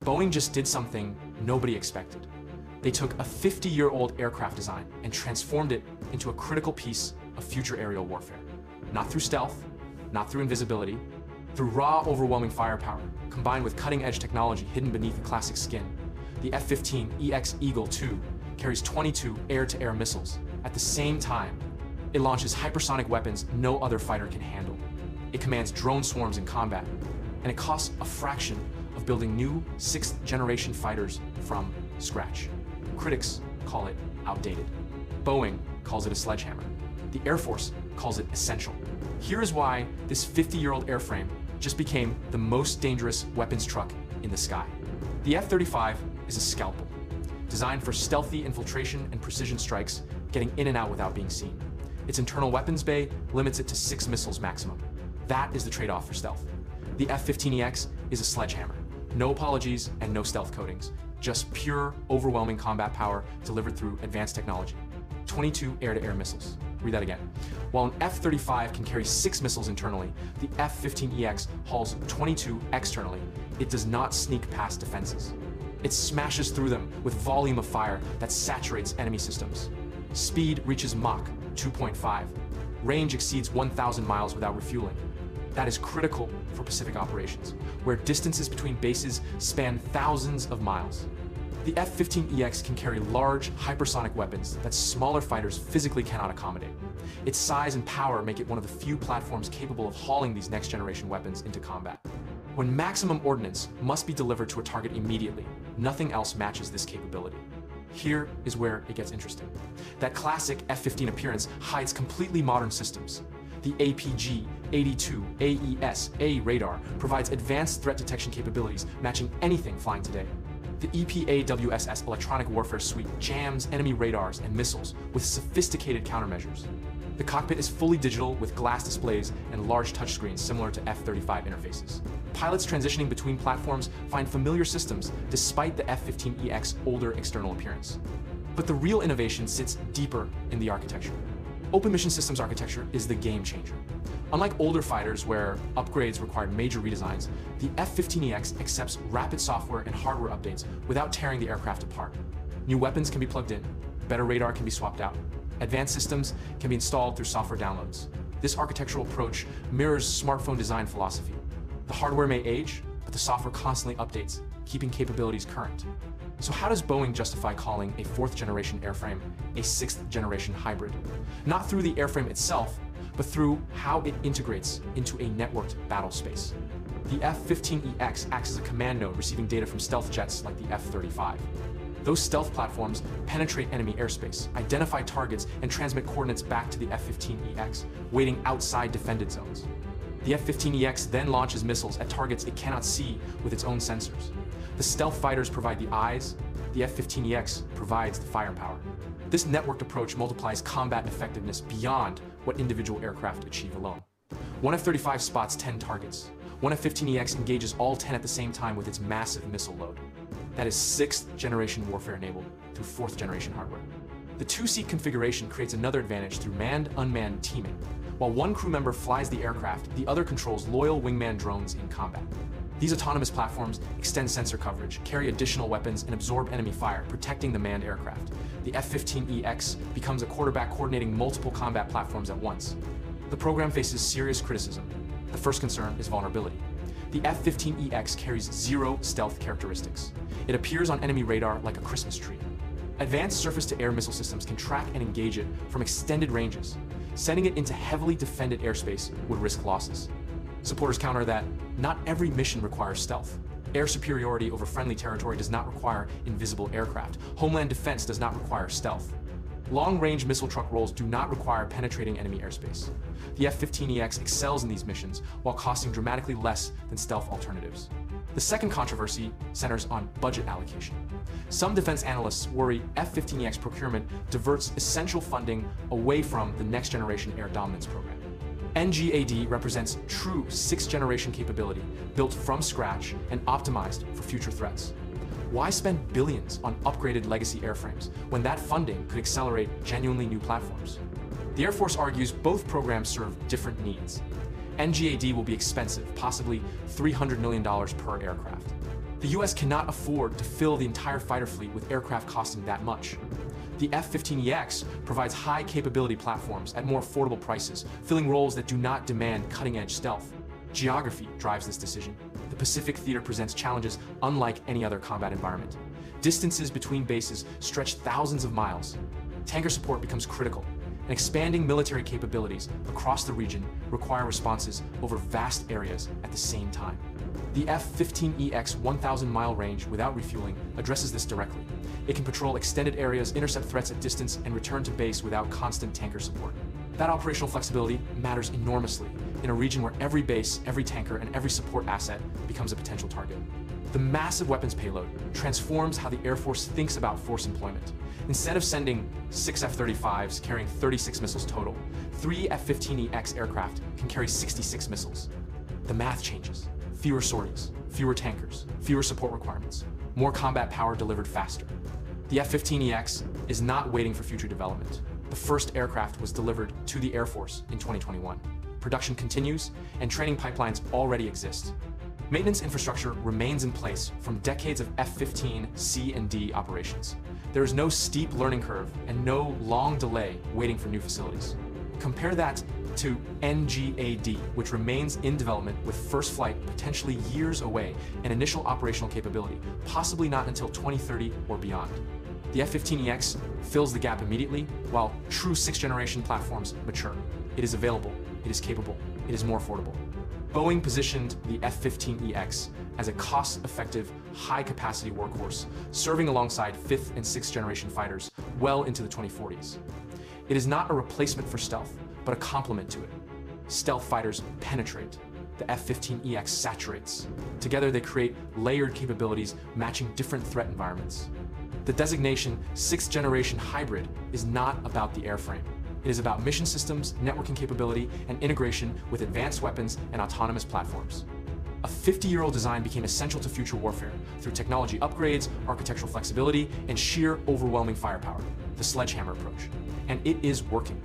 Boeing just did something nobody expected. They took a 50-year-old aircraft design and transformed it into a critical piece of future aerial warfare. Not through stealth, not through invisibility, through raw, overwhelming firepower, combined with cutting-edge technology hidden beneath the classic skin. The F-15EX Eagle II carries 22 air-to-air missiles. At the same time, it launches hypersonic weapons no other fighter can handle. It commands drone swarms in combat, and it costs a fraction of building new 6th-generation fighters from scratch. Critics call it outdated. Boeing calls it a sledgehammer. The Air Force calls it essential. Here is why this 50-year-old airframe just became the most dangerous weapons truck in the sky. The F-35 is a scalpel, designed for stealthy infiltration and precision strikes, getting in and out without being seen. Its internal weapons bay limits it to 6 missiles maximum. That is the trade-off for stealth. The F-15EX is a sledgehammer. No apologies and no stealth coatings. Just pure, overwhelming combat power delivered through advanced technology. 22 air-to-air missiles. Read that again. While an F-35 can carry 6 missiles internally, the F-15EX hauls 22 externally. It does not sneak past defenses. It smashes through them with volume of fire that saturates enemy systems. Speed reaches Mach 2.5. Range exceeds 1,000 miles without refueling. That is critical for Pacific operations, where distances between bases span thousands of miles. The F-15EX can carry large, hypersonic weapons that smaller fighters physically cannot accommodate. Its size and power make it one of the few platforms capable of hauling these next-generation weapons into combat. When maximum ordnance must be delivered to a target immediately, nothing else matches this capability. Here is where it gets interesting. That classic F-15 appearance hides completely modern systems. The APG-82 AES-A radar provides advanced threat detection capabilities matching anything flying today. The EPAWSS electronic warfare suite jams enemy radars and missiles with sophisticated countermeasures. The cockpit is fully digital with glass displays and large touchscreens similar to F-35 interfaces. Pilots transitioning between platforms find familiar systems despite the F-15EX older external appearance. But the real innovation sits deeper in the architecture. Open Mission Systems architecture is the game changer. Unlike older fighters where upgrades required major redesigns, the F-15EX accepts rapid software and hardware updates without tearing the aircraft apart. New weapons can be plugged in, better radar can be swapped out, advanced systems can be installed through software downloads. This architectural approach mirrors smartphone design philosophy. The hardware may age, but the software constantly updates, keeping capabilities current. So how does Boeing justify calling a 4th-generation airframe a 6th-generation hybrid? Not through the airframe itself, but through how it integrates into a networked battle space. The F-15EX acts as a command node receiving data from stealth jets like the F-35. Those stealth platforms penetrate enemy airspace, identify targets, and transmit coordinates back to the F-15EX, waiting outside defended zones. The F-15EX then launches missiles at targets it cannot see with its own sensors. The stealth fighters provide the eyes, the F-15EX provides the firepower. This networked approach multiplies combat effectiveness beyond what individual aircraft achieve alone. One F-35 spots 10 targets. One F-15EX engages all 10 at the same time with its massive missile load. That is 6th-generation warfare enabled through 4th-generation hardware. The 2-seat configuration creates another advantage through manned-unmanned teaming. While one crew member flies the aircraft, the other controls loyal wingman drones in combat. These autonomous platforms extend sensor coverage, carry additional weapons, and absorb enemy fire, protecting the manned aircraft. The F-15EX becomes a quarterback coordinating multiple combat platforms at once. The program faces serious criticism. The first concern is vulnerability. The F-15EX carries 0 stealth characteristics. It appears on enemy radar like a Christmas tree. Advanced surface-to-air missile systems can track and engage it from extended ranges. Sending it into heavily defended airspace would risk losses. Supporters counter that not every mission requires stealth. Air superiority over friendly territory does not require invisible aircraft. Homeland defense does not require stealth. Long-range missile truck rolls do not require penetrating enemy airspace. The F-15EX excels in these missions while costing dramatically less than stealth alternatives. The second controversy centers on budget allocation. Some defense analysts worry F-15EX procurement diverts essential funding away from the next-generation air dominance program. NGAD represents true 6th-generation capability built from scratch and optimized for future threats. Why spend billions on upgraded legacy airframes when that funding could accelerate genuinely new platforms? The Air Force argues both programs serve different needs. NGAD will be expensive, possibly $300 million per aircraft. The US cannot afford to fill the entire fighter fleet with aircraft costing that much. The F-15EX provides high capability platforms at more affordable prices, filling roles that do not demand cutting-edge stealth. Geography drives this decision. The Pacific theater presents challenges unlike any other combat environment. Distances between bases stretch thousands of miles. Tanker support becomes critical, and expanding military capabilities across the region require responses over vast areas at the same time. The F-15EX 1,000-mile range without refueling addresses this directly. It can patrol extended areas, intercept threats at distance, and return to base without constant tanker support. That operational flexibility matters enormously in a region where every base, every tanker, and every support asset becomes a potential target. The massive weapons payload transforms how the Air Force thinks about force employment. Instead of sending 6 F-35s carrying 36 missiles total, 3 F-15EX aircraft can carry 66 missiles. The math changes. Fewer sorties, fewer tankers, fewer support requirements, more combat power delivered faster. The F-15EX is not waiting for future development. The first aircraft was delivered to the Air Force in 2021. Production continues, and training pipelines already exist. Maintenance infrastructure remains in place from decades of F-15C and D operations. There is no steep learning curve and no long delay waiting for new facilities. Compare that to NGAD, which remains in development with first flight potentially years away and initial operational capability, possibly not until 2030 or beyond. The F-15EX fills the gap immediately, while true 6th-generation platforms mature. It is available, it is capable, it is more affordable. Boeing positioned the F-15EX as a cost-effective, high-capacity workhorse, serving alongside 5th and 6th-generation fighters well into the 2040s. It is not a replacement for stealth, but a complement to it. Stealth fighters penetrate. The F-15EX saturates. Together they create layered capabilities matching different threat environments. The designation 6th-generation hybrid is not about the airframe. It is about mission systems, networking capability, and integration with advanced weapons and autonomous platforms. A 50-year-old design became essential to future warfare through technology upgrades, architectural flexibility, and sheer overwhelming firepower, the sledgehammer approach. And it is working.